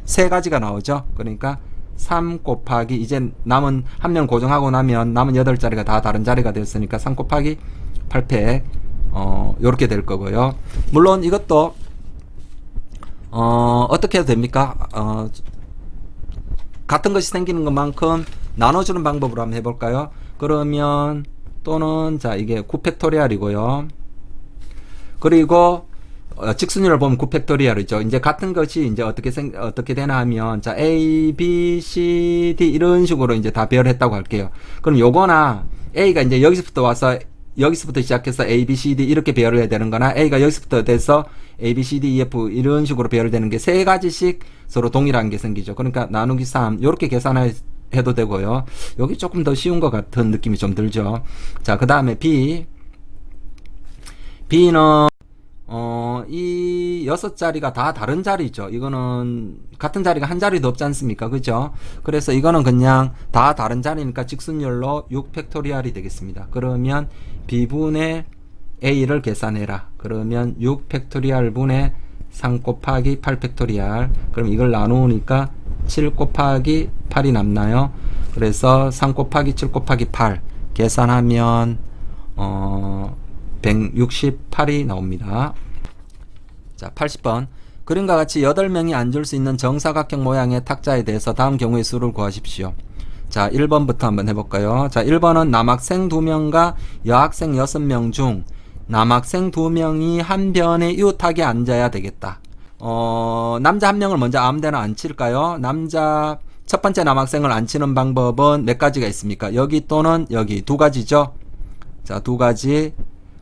3가지가 나오죠. 그러니까 3 곱하기 이제 남은 한 명 고정하고 나면 남은 8자리가 다 다른 자리가 되었으니까 3 곱하기 8팩 요렇게 될 거고요. 물론 이것도 어떻게 해도 됩니까? 같은 것이 생기는 것만큼 나눠주는 방법으로 한번 해볼까요? 그러면 또는 자 이게 9팩토리알이고요. 그리고 직순열을 보면 9팩토리알이죠. 이제 같은 것이 이제 어떻게 되나 하면 자 A, B, C, D 이런 식으로 이제 다 배열했다고 할게요. 그럼 요거나 A가 이제 여기서부터 시작해서 A, B, C, D 이렇게 배열을 해야 되는 거나 A가 여기서부터 돼서 A, B, C, D, E, F 이런 식으로 배열되는 게 3가지씩 서로 동일한 게 생기죠. 그러니까 나누기 3 이렇게 계산해도 되고요. 여기 조금 더 쉬운 것 같은 느낌이 좀 들죠. 자, 그 다음에 B는 이 6자리가 다 다른 자리죠. 이거는 같은 자리가 한 자리도 없지 않습니까? 그죠? 그래서 이거는 그냥 다 다른 자리니까 직순열로 6팩토리알이 되겠습니다. 그러면 B분의 A를 계산해라. 그러면 6팩토리알 분의 3 곱하기 8팩토리알. 그럼 이걸 나누니까 7 곱하기 8이 남나요? 그래서 3 곱하기 7 곱하기 8 계산하면 168이 나옵니다. 자, 80번. 그림과 같이 8명이 앉을 수 있는 정사각형 모양의 탁자에 대해서 다음 경우의 수를 구하십시오. 자, 1번부터 한번 해볼까요? 자, 1번은 남학생 2명과 여학생 6명 중 남학생 2명이 한 변에 이웃하게 앉아야 되겠다. 남자 1명을 먼저 아무데나 앉힐까요? 첫 번째 남학생을 앉히는 방법은 몇 가지가 있습니까? 여기 또는 여기 2가지죠. 자, 2가지.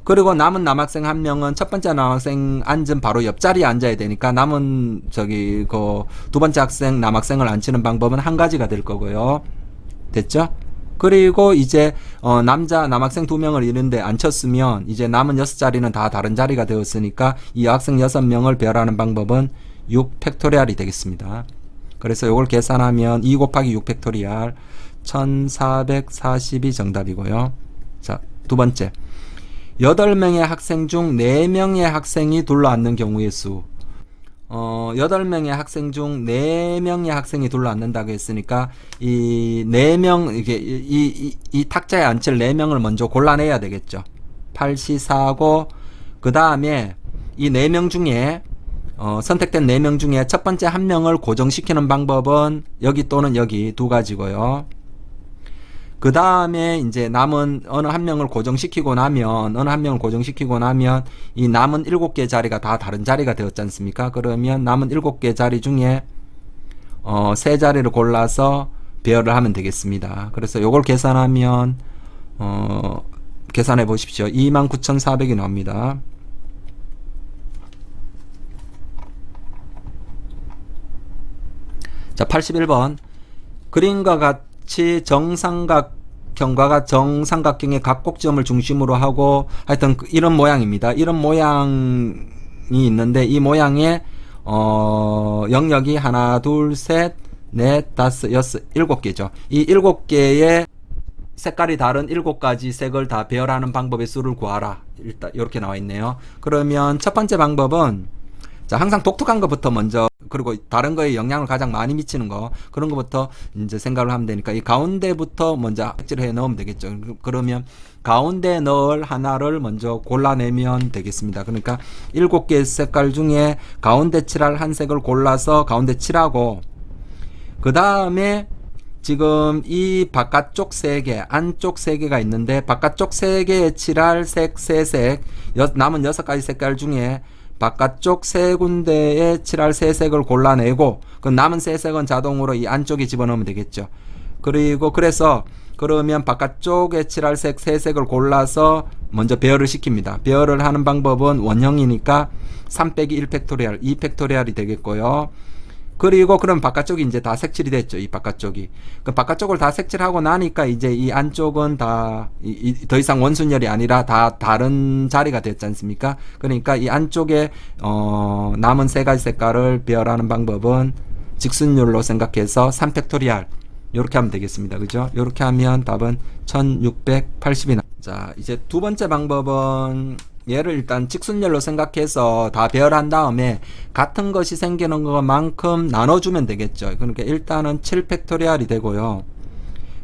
그리고 남은 남학생 1명은 첫 번째 남학생 앉은 바로 옆자리에 앉아야 되니까 남은 두 번째 남학생을 앉히는 방법은 1가지가 될 거고요. 됐죠? 그리고 이제 남학생 2명을 이런데 앉혔으면 이제 남은 6자리는 다 다른 자리가 되었으니까 이 여학생 6명을 배열하는 방법은 6 팩토리얼이 되겠습니다. 그래서 이걸 계산하면 2 곱하기 6 팩토리얼 1440이 정답이고요. 자, 두 번째. 8명의 학생 중 4명의 학생이 둘러앉는 경우의 수. 8명의 학생 중 4명의 학생이 둘러앉는다고 했으니까 이 4명, 이 탁자에 앉힐 4명을 먼저 골라내야 되겠죠. 8시4고, 그 다음에 이 4명 중에, 선택된 4명 중에 첫 번째 1명을 고정시키는 방법은 여기 또는 여기 2가지고요. 그 다음에 이제 남은 어느 1명을 고정시키고 나면 이 남은 7개 자리가 다 다른 자리가 되었지 않습니까? 그러면 남은 7개 자리 중에 3자리를 골라서 배열을 하면 되겠습니다. 그래서 요걸 계산하면 계산해 보십시오. 29,400이 나옵니다. 자, 81번. 그림과 같이 정삼각형과 정삼각형의 각 꼭지점을 중심으로 하고 하여튼 이런 모양입니다. 이런 모양이 있는데 이 모양의 영역이 하나, 둘, 셋, 넷, 다섯, 여섯, 7개죠. 이 7개의 색깔이 다른 7가지 색을 다 배열하는 방법의 수를 구하라. 일단 이렇게 나와 있네요. 그러면 첫 번째 방법은 자, 항상 독특한 것부터 먼저, 그리고 다른 거에 영향을 가장 많이 미치는 거, 그런 것부터 이제 생각을 하면 되니까 이 가운데부터 먼저 색칠을 해 넣으면 되겠죠. 그러면 가운데 넣을 하나를 먼저 골라내면 되겠습니다. 그러니까 7개의 색깔 중에 가운데 칠할 한 색을 골라서 가운데 칠하고, 그 다음에 지금 이 바깥쪽 3개, 안쪽 3개가 있는데 바깥쪽 3개에 칠할 색 3색, 남은 6가지 색깔 중에 바깥쪽 3군데에 칠할 3색을 골라내고 그 남은 3색은 자동으로 이 안쪽에 집어넣으면 되겠죠. 그러면 바깥쪽에 칠할 색 3색을 골라서 먼저 배열을 시킵니다. 배열을 하는 방법은 원형이니까 3 빼기 1 팩토리얼, 2 팩토리얼이 되겠고요. 그리고 그럼 바깥쪽이 이제 다 색칠이 됐죠. 이 바깥쪽이. 그 바깥쪽을 다 색칠하고 나니까 이제 이 안쪽은 다 더 이상 원순열이 아니라 다 다른 자리가 됐지 않습니까? 그러니까 이 안쪽에 남은 3가지 색깔을 배열하는 방법은 직순율로 생각해서 3 팩토리얼 이렇게 하면 되겠습니다. 그죠? 이렇게 하면 답은 1680이 나. 자, 이제 두 번째 방법은 얘를 일단 직순열로 생각해서 다 배열한 다음에 같은 것이 생기는 것만큼 나눠주면 되겠죠. 그러니까 일단은 7 팩토리얼이 되고요.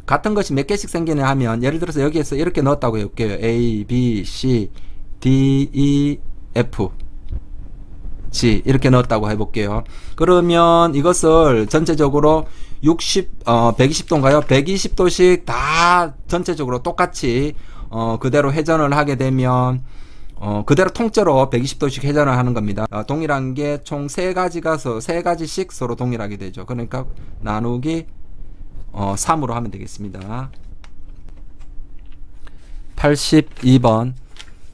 같은 것이 몇 개씩 생기냐 하면 예를 들어서 여기에서 이렇게 넣었다고 해볼게요. A, B, C, D, E, F, G 이렇게 넣었다고 해볼게요. 그러면 이것을 전체적으로 120도인가요? 120도씩 다 전체적으로 똑같이 그대로 회전을 하게 되면 그대로 통째로 120도씩 회전을 하는 겁니다. 동일한 게 총 3가지씩 서로 동일하게 되죠. 그러니까 나누기 3으로 하면 되겠습니다. 82번.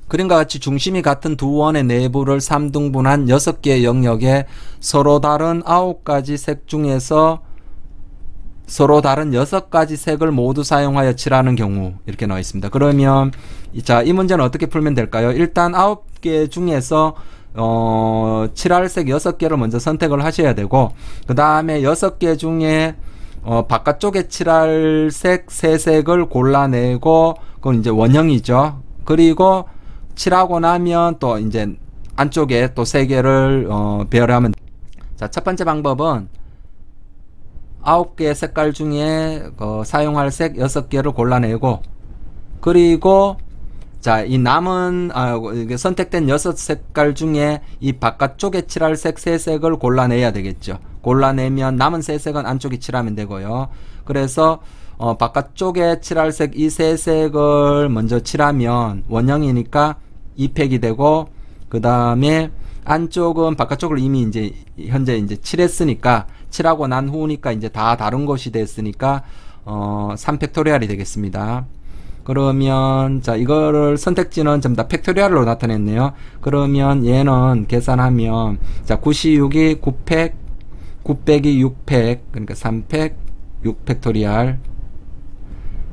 그림과 같이 중심이 같은 두 원의 내부를 3등분한 6개의 영역에 서로 다른 9가지 색 중에서 서로 다른 6가지 색을 모두 사용하여 칠하는 경우 이렇게 나와 있습니다. 그러면 자, 이 문제는 어떻게 풀면 될까요? 일단 9개 중에서 칠할 색 6개를 먼저 선택을 하셔야 되고 그 다음에 6개 중에 바깥쪽에 칠할 색 3색을 골라내고 그건 이제 원형이죠. 그리고 칠하고 나면 또 이제 안쪽에 또 3개를 배열하면 자, 첫 번째 방법은 9개의 색깔 중에 사용할 색 6개를 골라내고 그리고 자, 이 남은 이게 선택된 6색깔 중에 이 바깥쪽에 칠할 색 3색을 골라내야 되겠죠. 골라내면 남은 3색은 안쪽에 칠하면 되고요. 그래서 바깥쪽에 칠할 색 이 3색을 먼저 칠하면 원형이니까 2팩이 되고, 그 다음에 안쪽은 바깥쪽을 이미 이제 현재 이제 칠했으니까, 칠하고 난 후니까 이제 다 다른 것이 됐으니까 3팩토리얼이 되겠습니다. 그러면 자, 이거를 선택지는 전부 다 팩토리얼로 나타냈네요. 그러면 얘는 계산하면 자, 96이 9팩, 9 빼기 6팩, 그러니까 3팩 6팩토리얼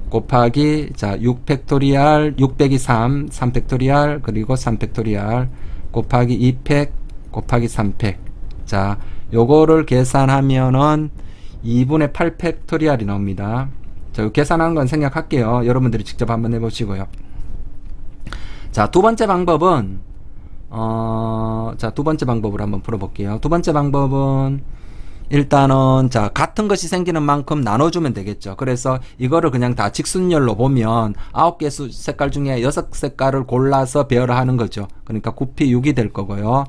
곱하기 자, 6팩토리얼 6 빼기 3, 3팩토리얼 그리고 3팩토리얼 곱하기 2팩 곱하기 3팩. 자, 요거를 계산하면은 2분의 8팩토리얼이 나옵니다. 자, 계산하는 건 생략할게요. 여러분들이 직접 한번 해보시고요. 자, 두 번째 방법은 자, 두 번째 방법을 한번 풀어볼게요. 두 번째 방법은 일단은 자, 같은 것이 생기는 만큼 나눠주면 되겠죠. 그래서 이거를 그냥 다 직순열로 보면 9개 색깔 중에 6색깔을 골라서 배열을 하는 거죠. 그러니까 9P 6이 될 거고요.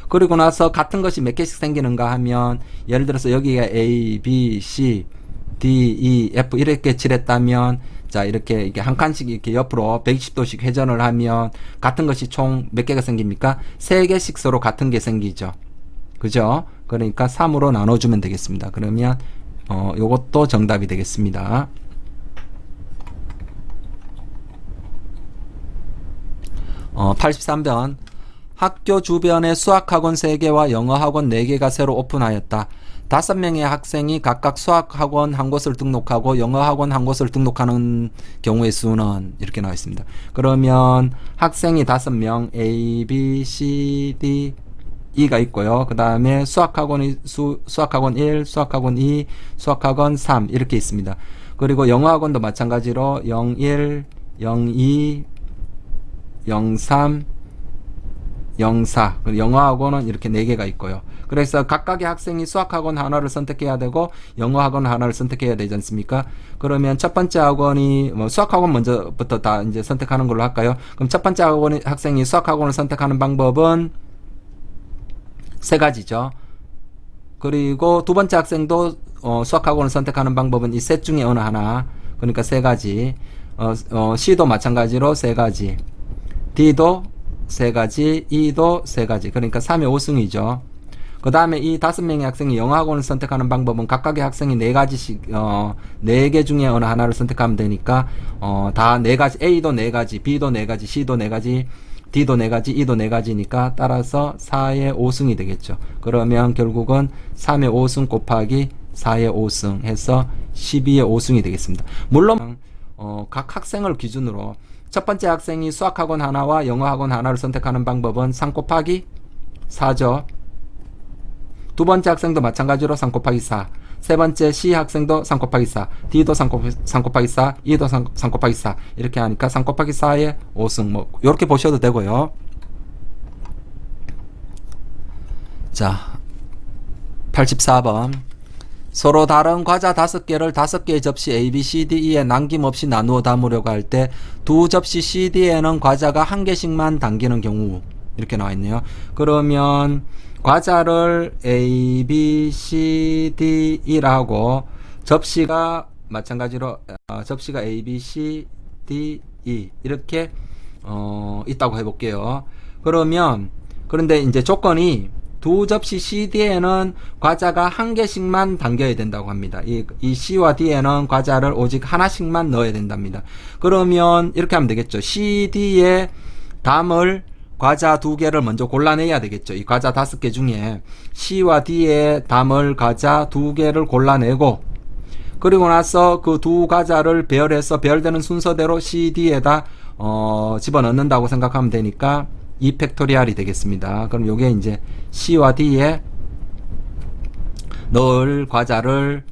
그리고 나서 같은 것이 몇 개씩 생기는가 하면 예를 들어서 여기가 A, B, C, D, E, F 이렇게 칠했다면 자, 이렇게 한 칸씩 이렇게 옆으로 120도씩 회전을 하면 같은 것이 총 몇 개가 생깁니까? 3개씩 서로 같은 게 생기죠. 그죠? 그러니까 3으로 나눠주면 되겠습니다. 그러면 요것도 정답이 되겠습니다. 83번 학교 주변에 수학학원 3개와 영어학원 4개가 새로 오픈하였다. 5명의 학생이 각각 수학학원 한 곳을 등록하고 영어학원 한 곳을 등록하는 경우의 수는 이렇게 나와 있습니다. 그러면 학생이 5명 A, B, C, D, E가 있고요. 그 다음에 수학학원 1, 수학학원 2, 수학학원 3 이렇게 있습니다. 그리고 영어학원도 마찬가지로 01, 02, 03, 04 영어학원은 이렇게 4개가 있고요. 그래서 각각의 학생이 수학학원 하나를 선택해야 되고 영어학원 하나를 선택해야 되지 않습니까? 그러면 첫 번째 학원이 수학학원 먼저부터 다 이제 선택하는 걸로 할까요? 그럼 첫 번째 학생이 수학학원을 선택하는 방법은 3가지죠. 그리고 두 번째 학생도 수학학원을 선택하는 방법은 이 셋 중에 어느 하나. 그러니까 3가지. C도 마찬가지로 3가지. D도 3가지, E도 3가지. 그러니까 3의 5승이죠. 그 다음에 이 5명의 학생이 영어학원을 선택하는 방법은 각각의 학생이 4가지씩, 4개 중에 어느 하나를 선택하면 되니까, 다 4가지, A도 4가지, B도 4가지, C도 4가지, D도 4가지, E도 4가지니까 따라서 4의 5승이 되겠죠. 그러면 결국은 3의 5승 곱하기 4의 5승 해서 12의 5승이 되겠습니다. 물론, 각 학생을 기준으로 첫 번째 학생이 수학학원 하나와 영어학원 하나를 선택하는 방법은 3 곱하기 4죠. 두 번째 학생도 마찬가지로 3 곱하기 4. 세 번째 C 학생도 3 곱하기 4. D도 3 곱하기 4. E도 3 곱하기 4. 이렇게 하니까 3 곱하기 4의 5승. 요렇게 보셔도 되고요. 자, 84번. 서로 다른 과자 5개를 5개의 접시 A, B, C, D, E에 남김없이 나누어 담으려고 할 때 두 접시 C, D에는 과자가 1개씩만 담기는 경우 이렇게 나와 있네요. 그러면 과자를 A, B, C, D, E라고 접시가 마찬가지로 접시가 A, B, C, D, E 이렇게 있다고 해볼게요. 그러면 그런데 이제 조건이 두 접시 C, D에는 과자가 1개씩만 담겨야 된다고 합니다. 이 C와 D에는 과자를 오직 하나씩만 넣어야 된답니다. 그러면 이렇게 하면 되겠죠. C, D에 담을 과자 2개를 먼저 골라내야 되겠죠. 이 과자 5개 중에 C와 D에 담을 과자 2개를 골라내고 그리고 나서 그 두 과자를 배열해서 배열되는 순서대로 C, D에다 집어넣는다고 생각하면 되니까 2팩토리얼이 되겠습니다. 그럼 요게 이제 C와 D에 넣을 과자를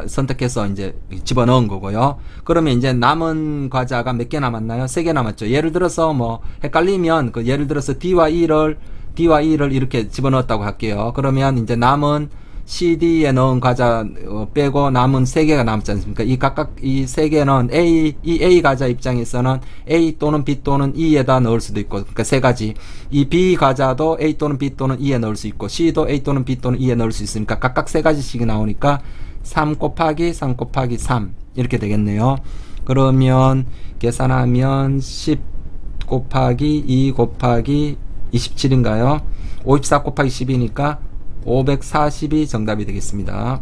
선택해서 이제 집어넣은 거고요. 그러면 이제 남은 과자가 몇 개 남았나요? 3개 남았죠. 예를 들어서 헷갈리면 예를 들어서 D와 E를 이렇게 집어넣었다고 할게요. 그러면 이제 남은 CD에 넣은 과자 빼고 남은 3개가 남지 않습니까? 이 각각 이 3개는 이 A 과자 입장에서는 A 또는 B 또는 E에다 넣을 수도 있고, 그러니까 3가지. 이 B 과자도 A 또는 B 또는 E에 넣을 수 있고, C도 A 또는 B 또는 E에 넣을 수 있으니까 각각 3가지씩 나오니까 3 곱하기 3 곱하기 3 이렇게 되겠네요. 그러면 계산하면 10 곱하기 2 곱하기 27인가요? 54 곱하기 10이니까 540이 정답이 되겠습니다.